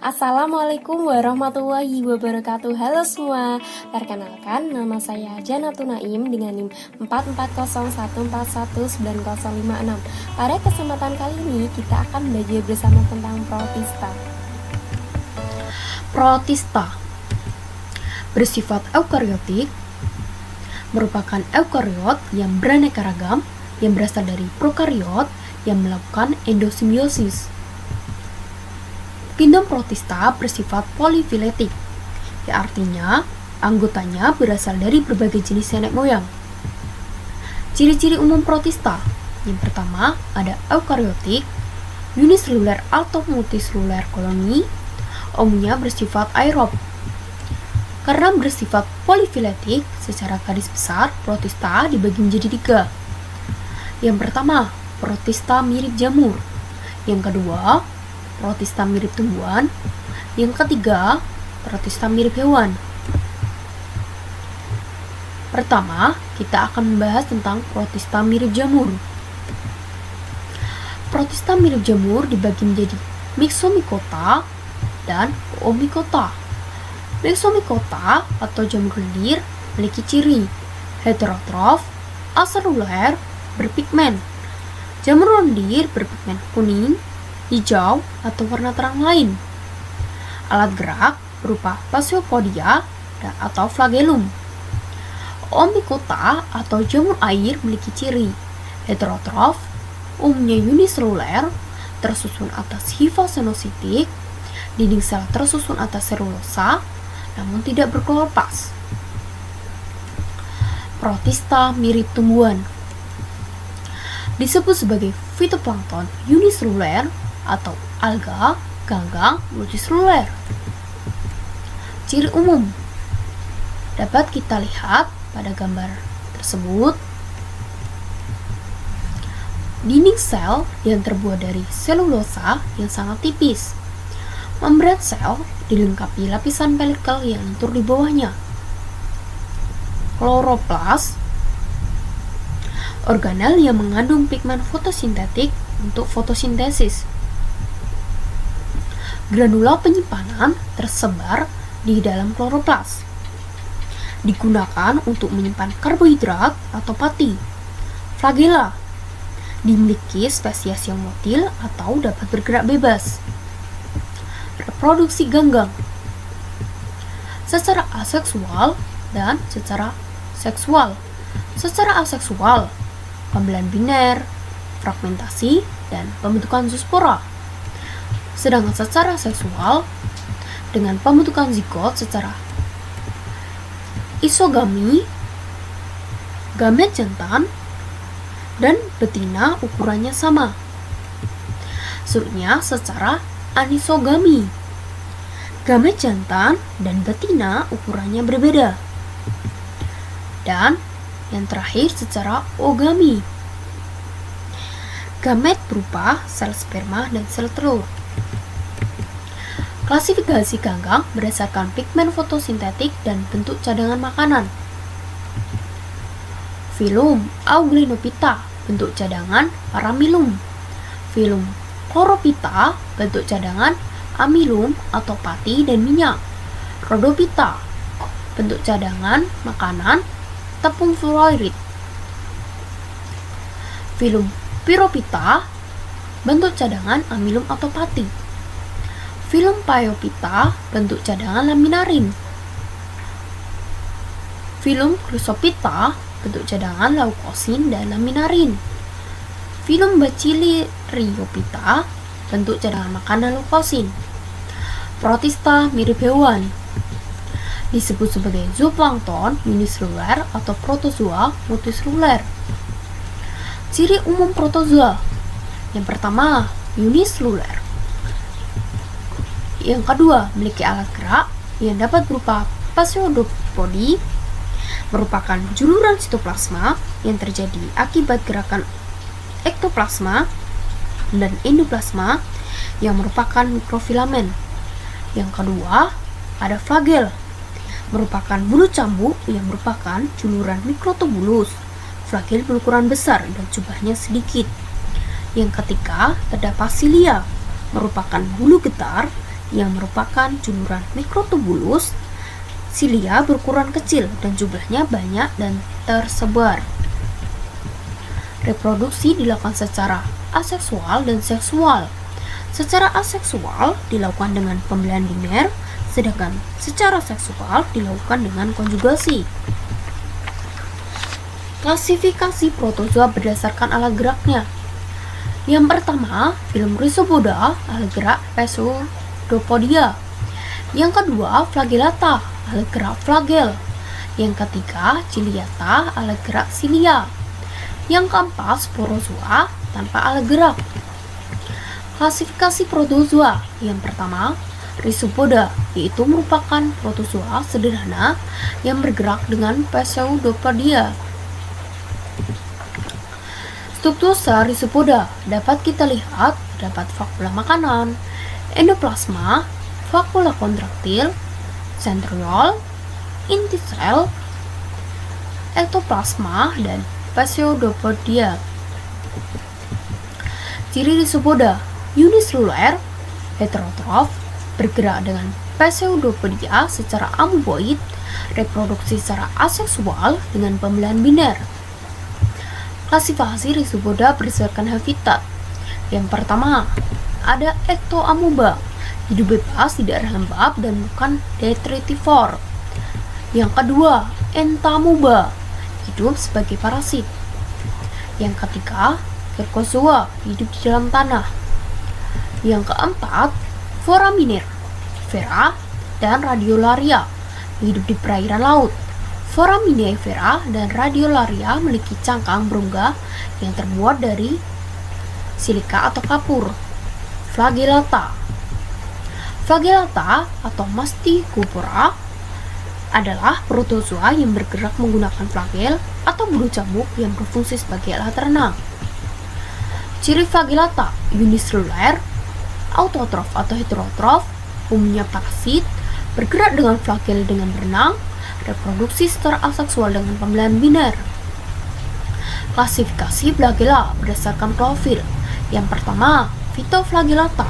Assalamualaikum warahmatullahi wabarakatuh. Halo semua, perkenalkan nama saya Janatun Naim dengan NIM 4401419056. Pada kesempatan kali ini kita akan belajar bersama tentang protista. Protista bersifat eukariotik, merupakan eukariot yang beraneka ragam yang berasal dari prokariot yang melakukan endosimbiosis. Kingdom protista bersifat polifiletik, yang artinya anggotanya berasal dari berbagai jenis nenek moyang. Ciri-ciri umum protista: yang pertama ada eukariotik, uniseluler atau multiseluler koloni, umumnya bersifat aerob. Karena bersifat polifiletik, secara garis besar protista dibagi menjadi 3. Yang pertama, protista mirip jamur. Yang kedua, protista mirip tumbuhan. Yang ketiga, protista mirip hewan. Pertama, kita akan membahas tentang protista mirip jamur. Protista mirip jamur dibagi menjadi myxomycota dan oomycota. Myxomycota atau jamur lendir memiliki ciri heterotrof, aseluler, berpigmen. Jamur lendir berpigmen kuning, hijau, atau warna terang lain. Alat gerak berupa basiopodia atau flagellum. Oomycota atau jamur air memiliki ciri heterotrof, umumnya uniseluler, tersusun atas hifa senositik, dinding sel tersusun atas selulosa, namun tidak berkloroplas. Protista mirip tumbuhan disebut sebagai fitoplankton uniseluler atau alga, ganggang, multiseluler. Ciri umum dapat kita lihat pada gambar tersebut. Dinding sel yang terbuat dari selulosa yang sangat tipis. Membran sel dilengkapi lapisan pelikel yang lentur di bawahnya. Kloroplas, organel yang mengandung pigmen fotosintetik untuk fotosintesis. Granula penyimpanan tersebar di dalam kloroplas. Digunakan untuk menyimpan karbohidrat atau pati. Flagella dimiliki spesies yang motil atau dapat bergerak bebas. Reproduksi ganggang secara aseksual dan secara seksual. Secara aseksual, pembelahan biner, fragmentasi, dan pembentukan zoospora. Sedangkan secara seksual, dengan pembentukan zigot secara isogami, gamet jantan dan betina ukurannya sama. Selanjutnya secara anisogami, gamet jantan dan betina ukurannya berbeda. Dan yang terakhir secara ogami, gamet berupa sel sperma dan sel telur. Klasifikasi ganggang berdasarkan pigmen fotosintetik dan bentuk cadangan makanan. Filum Euglenophyta, bentuk cadangan Paramilum. Filum Chlorophyta, bentuk cadangan amilum atau pati dan minyak. Rhodophyta, bentuk cadangan makanan tepung fluorid. Filum Pyrophyta, bentuk cadangan amilum atau pati. Filum Phaeophyta, bentuk cadangan laminarin. Filum Chrysophyta, bentuk cadangan leukosin dan laminarin. Filum Bacillariophyta, bentuk cadangan makanan leukosin. Protista mirip hewan. Disebut sebagai zooplankton uniseluler atau protozoa multiseluler. Ciri umum protozoa: yang pertama, uniseluler. Yang kedua, memiliki alat gerak yang dapat berupa pseudopodi, merupakan juluran sitoplasma yang terjadi akibat gerakan ektoplasma dan endoplasma yang merupakan mikrofilamen. Yang kedua, ada flagel, merupakan bulu cambuk yang merupakan juluran mikrotubulus. Flagel berukuran besar dan jumlahnya sedikit. Yang ketiga, terdapat silia, merupakan bulu getar yang merupakan juluran mikrotubulus. Silia berukuran kecil dan jumlahnya banyak dan tersebar. Reproduksi dilakukan secara aseksual dan seksual. Secara aseksual dilakukan dengan pembelahan biner, sedangkan secara seksual dilakukan dengan konjugasi. Klasifikasi protozoa berdasarkan alat geraknya. Yang pertama, film Rhizopoda, alat gerak Pseudopodia. Yang kedua, Flagellata, alat gerak flagel. Yang ketiga, Ciliata, alat gerak silia. Yang keempat, Sporozoa tanpa alat gerak. Klasifikasi protozoa. Yang pertama, Rhizopoda, yaitu merupakan protozoa sederhana yang bergerak dengan Pseudopodia. Struktur sel Rhizopoda dapat kita lihat terdapat vakula makanan, endoplasma, vakula kontraktil, centriole, inti sel, ektoplasma, dan Pseudopodia. Ciri Rhizopoda: uniseluler, heterotrof, bergerak dengan Pseudopodia secara amoeboid, reproduksi secara aseksual dengan pembelahan biner. Klasifikasi Rhizopoda berdasarkan habitat. Yang pertama, ada Ectoamoeba, hidup bebas di daerah lembab dan bukan detritivor. Yang kedua, Entamoeba, hidup sebagai parasit. Yang ketiga, Cercozoa, hidup di dalam tanah. Yang keempat, Foraminea, Vera, dan Radiolaria, hidup di perairan laut. Foraminifera dan Radiolaria memiliki cangkang berongga yang terbuat dari silika atau kapur. Flagellata. Flagellata atau Mastigophora adalah protozoa yang bergerak menggunakan flagel atau bulu cambuk yang berfungsi sebagai alat renang. Ciri Flagellata: uniseluler, autotrof atau heterotrof, umumnya parasit, bergerak dengan flagel dengan berenang, reproduksi secara aseksual dengan pembelahan biner. Klasifikasi flagella berdasarkan profil. Yang pertama, Phytoflagellata.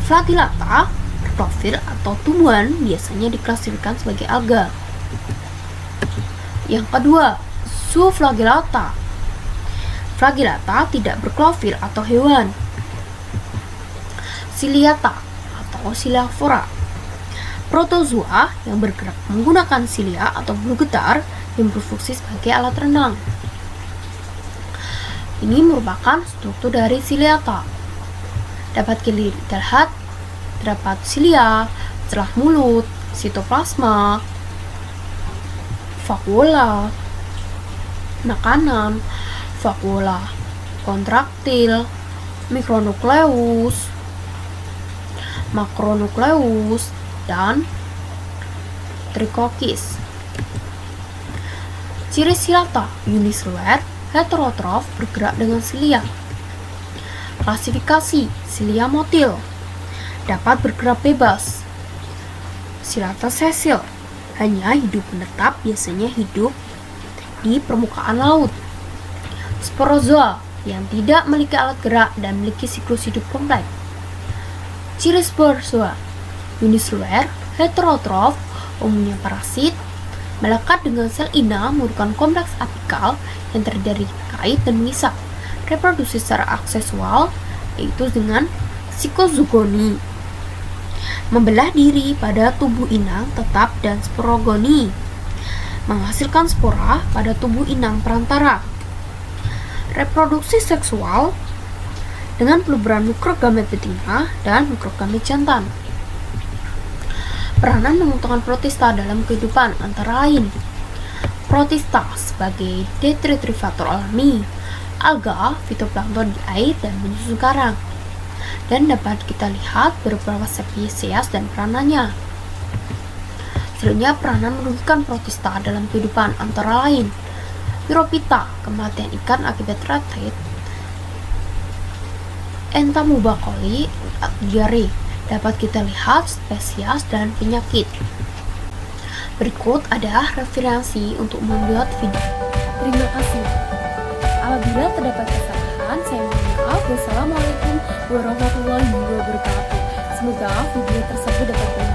Flagellata berprofil atau tumbuhan biasanya diklasifikasikan sebagai alga. Yang kedua, Zooflagellata. Flagellata tidak berklorofil atau hewan. Ciliata atau Silafora, protozoa yang bergerak menggunakan silia atau bulu getar yang berfungsi sebagai alat renang. Ini merupakan struktur dari Ciliata. Dapat kita lihat terdapat silia, celah mulut, sitoplasma, vakula makanan, vakula kontraktil, mikronukleus, makronukleus, dan trikokis. Ciri Ciliata: uniseluler, heterotrof, bergerak dengan silia. Klasifikasi silia motil, dapat bergerak bebas. Ciliata sesil, hanya hidup menetap, biasanya hidup di permukaan laut. Sporozoa, yang tidak memiliki alat gerak dan memiliki siklus hidup kompleks. Ciri sporozoa: uniseluler, heterotrof, umumnya parasit, melekat dengan sel inang menggunakan kompleks apikal yang terdiri dari kait dan mengisap. Reproduksi secara aksesual, yaitu dengan psikozogoni, membelah diri pada tubuh inang tetap dan sporogoni, menghasilkan spora pada tubuh inang perantara. Reproduksi seksual dengan peluburan mikrogamet betina dan mikrogamet jantan. Peranan menguntungkan protista dalam kehidupan antara lain: protista sebagai detritivator alami, alga, fitoplankton di air dan menyusun karang, dan dapat kita lihat beberapa spesies dan peranannya. Selanjutnya, peranan merugikan protista dalam kehidupan antara lain: Neurophyta, kematian ikan akibat ratite, Entamoeba coli, diare. Dapat kita lihat spesies dan penyakit. Berikut ada referensi untuk membuat video. Terima kasih. Apabila terdapat kesalahan, saya mohon maaf. Wassalamualaikum warahmatullahi wabarakatuh. Semoga video tersebut dapat